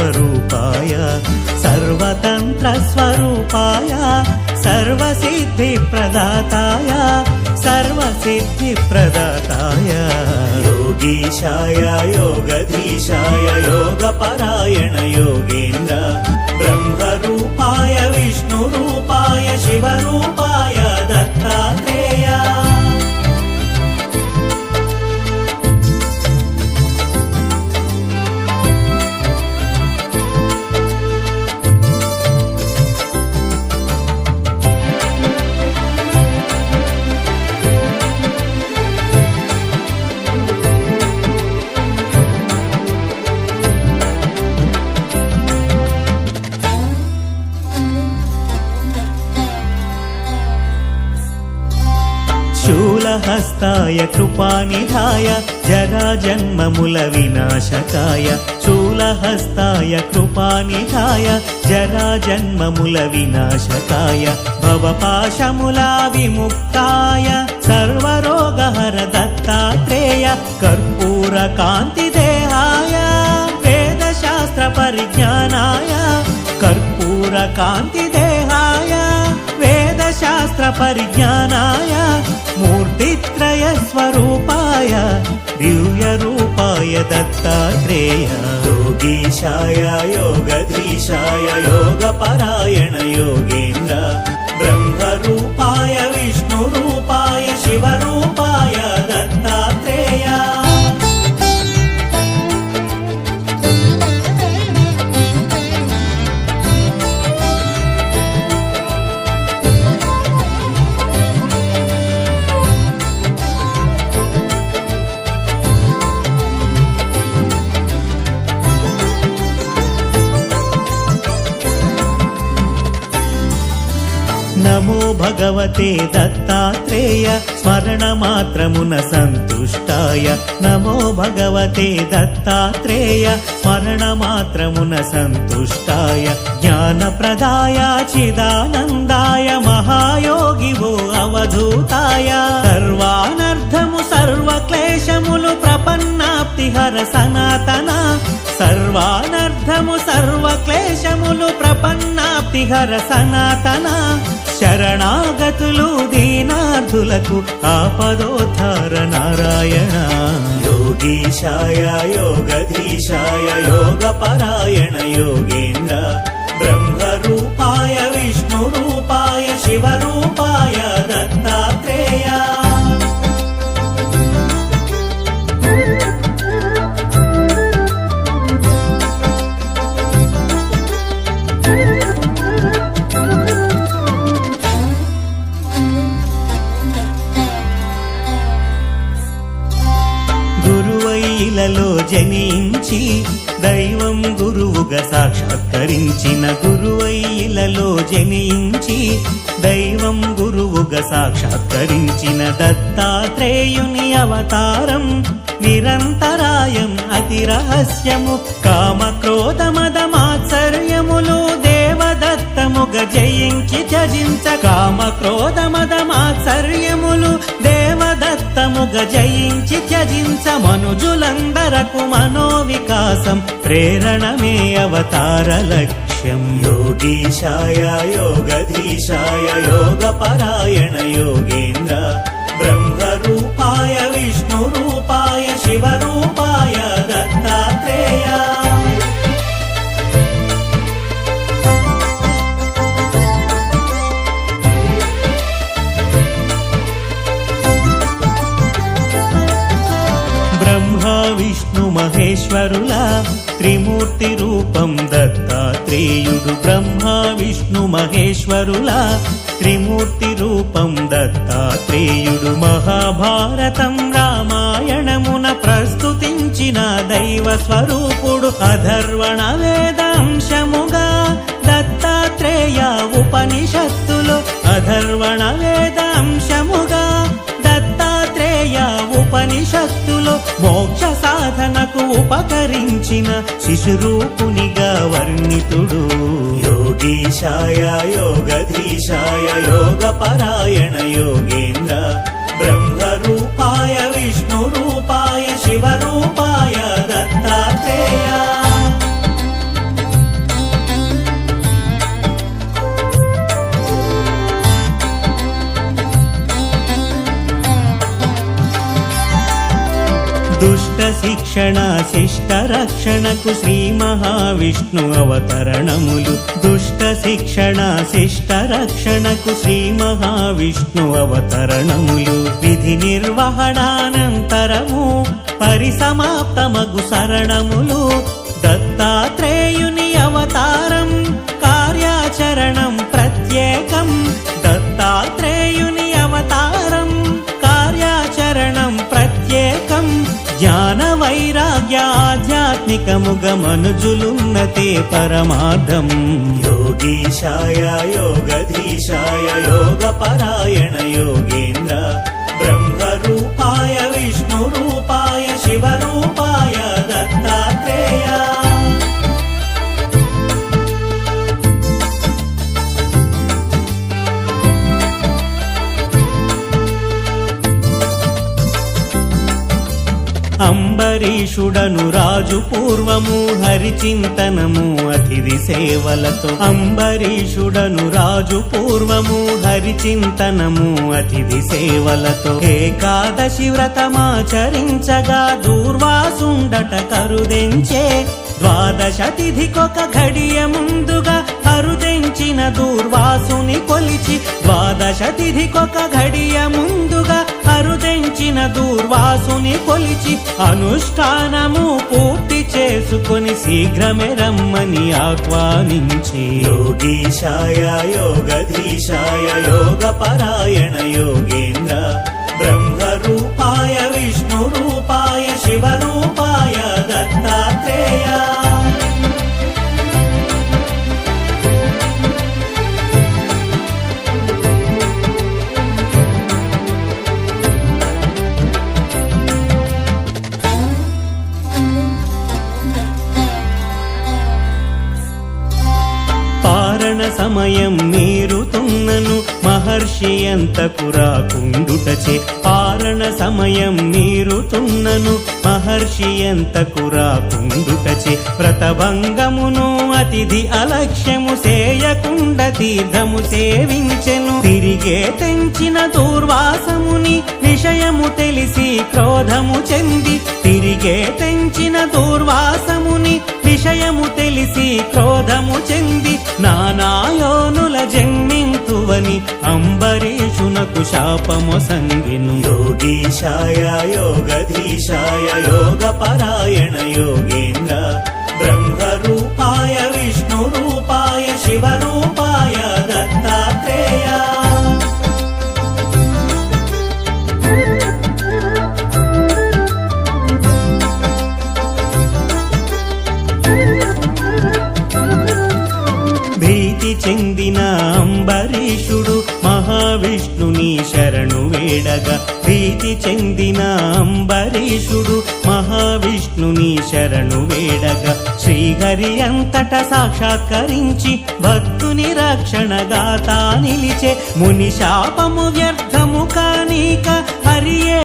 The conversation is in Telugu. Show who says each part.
Speaker 1: स्वरूपाय सर्वतंत्र स्वरूपाय सर्वसिद्धिप्रदाताय सर्वसिद्धिप्रदाताय योगीशाय योगधीशाय योगपरायण योगेन्द्र ब्रह्मरूपाय विष्णुरूपाय शिवरूपाय दत्तात्रेय शूलहस्ताय कृपानिधाय जराजन्ममुल विनाशकाय शूलहस्ताय कृपानिधाय जराजन्ममुल विनाशकाय भवपाशमुला विमुक्ताय सर्वरोगहर दत्तात्रेय कर्पूरकान्तिदेहाय वेदशास्त्र परिज्ञानाय कर्पूरकान्तिदेहाय वेदशास्त्र परिज्ञानाय मूर्तित्रय स्वरूपाय दिव्यरूपाय दत्तात्रेय योगीशाय योगधीशाय योगपरायण योगेन्द्र ब्रह्मरूपाय विष्णुरूपाय शिवरूपाय दत्तात्रेय नमो भगवते दत्तात्रेय स्मरणमात्रमुन सन्तुष्टाय नमो भगवते दत्तात्रेय स्मरणमात्रमुन सन्तुष्टाय ज्ञानप्रदाय चिदानन्दाय महायोगिवो अवधूताय सर्वानर्थमु सर्वक्लेशमुलु प्रपन्नाप्तिहर सनातन सर्वानर्थमु सर्वक्लेशमुलु प्रपन्नाप्तिहर सनातन शरणागतुलु दीनार्धुలకు आपदोद्धार नारायण योगीशाय योगधीशाय योगपरायण योगेन्द्र ब्रह्मरूपाय विष्णुरूपाय शिवरूपाय दत्तात्रेय గురువైలలో జనించి దైవం గురువుగా సాక్షాత్కరించిన గురువైలలో జనించి దైవం గురువుగా సాక్షాత్కరించిన దత్తాత్రేయుని అవతారం నిరంతరాయం అతి రహస్యము కామ క్రోధ మద మాత్సర్యములు దేవదత్తముగ జయించి త్యజించ కామ క్రోధ మద మాత్సర్యములు దేవదత్తముగ జయించి త్యజించ మనుజులందరకు మనోవికాసం ప్రేరణమే అవతార లక్ష్యం योगीशाय योगधीशाय योगपरायण योगेन्द्र ब्रह्मरूपाय विष्णुरूपाय शिवरूपाय दत्तात्रेय ब्रह्मा विष्णु महेश्वरुला त्रिमूर्ति रूपं दत्तात्रेयुडु ब्रह्मा विष्णु महेश्वरुला त्रिमूर्ति रूपं दत्तात्रेयुडु महाभारतं रामायणमुन प्रस्तुतिंచిన దైవ స్వరూపుడు అధర్వణ వేదాంశముగా దత్తాత్రేయ ఉపనిషత్తులు అధర్వణ వేదాంశముగా దత్తాత్రేయ ఉపనిషత్తులు మోక్ష సాధనకు ఉపకరించిన శిశురూపునిగా వర్ణితుడు योगीशाय योगधीशाय योगपरायण योगेन्द्र ब्रह्मरूपाय विष्णुरूपाय शिवरूपाय दत्तात्रेय దుష్ట శిక్షణ శిష్ట రక్షణకు శ్రీ మహావిష్ణు అవతరణములు దుష్ట శిక్షణ శిష్ట రక్షణకు శ్రీ మహావిష్ణు అవతరణములు విధి నిర్వహణానంతరము పరిసమాప్తమగు శరణములు దత్తాత్రేయుని అవతారం కార్యాచరణం ప్రత్యేకం దత్తాత్రేయుని అవతారం కార్యాచరణం ప్రత్యేకం జ్ఞాన వైరాగ్య ఆధ్యాత్మికముగ మనుజులున్నతే పరమార్థం యోగీశాయ యోగధీశాయ యోగపరాయణ యోగేంద్ర బ్రహ్మరూపాయ విష్ణురూపాయ శివరూపాయ దత్తాత్రేయ అంబరీషుడను రాజు పూర్వము హరిచింతనము అతిథి సేవలతో అంబరీషుడను రాజు పూర్వము హరిచింతనము అతిథి సేవలతో ఏకాదశి వ్రతమాచరించగా దూర్వాసుండట కరుదెంచే ద్వాదశ తిథికొక ఘడియ ముందుగా కరుదెంచిన దూర్వాసుని కొలిచి ద్వాదశ తిథికొక ఘడియ ముందుగా కరుదెంచిన దూర్వాసుని కొలిచి అనుష్ఠానము పూర్తి చేసుకొని శీఘ్రమే రమ్మని ఆహ్వానించే యోగీశాయ యోగధీశాయ యోగపరాయణ యోగేంద్ర బ్రహ్మరూపాయ విష్ణురూపాయ శివరూపాయ దత్తాత్రేయ సమయం మీరుతున్నను మహర్షి ఎంతకు రాకుండుటచే పారణ సమయం మీరుతున్నను మహర్షి ఎంతకు రాకుండుటచే వ్రతభంగమును అతిథి అలక్ష్యము సేయకుండ తీర్థము సేవించెను తిరిగే తెంచిన దూర్వాసముని విషయము తెలిసి క్రోధము చెంది తిరిగే తెంచిన దూర్వాసముని విషయము తెలిసి క్రోధము చెంది నానాయోనుల జన్మింతువని అంబరీషునకు శాపము సంగిను యోగీశాయ యోగధీశాయ యోగపరాయణ యోగేంద్ర బ్రహ్మరూపాయ విష్ణురూపాయ శివరూపాయ దత్తాత్రేయ చెందిన అంబరీషుడు మహావిష్ణుని శరణు వేడగా ప్రీతి చెందిన అంబరీషుడు మహావిష్ణుని శరణు వేడగా శ్రీహరి అంతట సాక్షాత్కరించి భక్తుని రక్షణగా తా నిలిచే ముని శాపము వ్యర్థము కానీక హరియే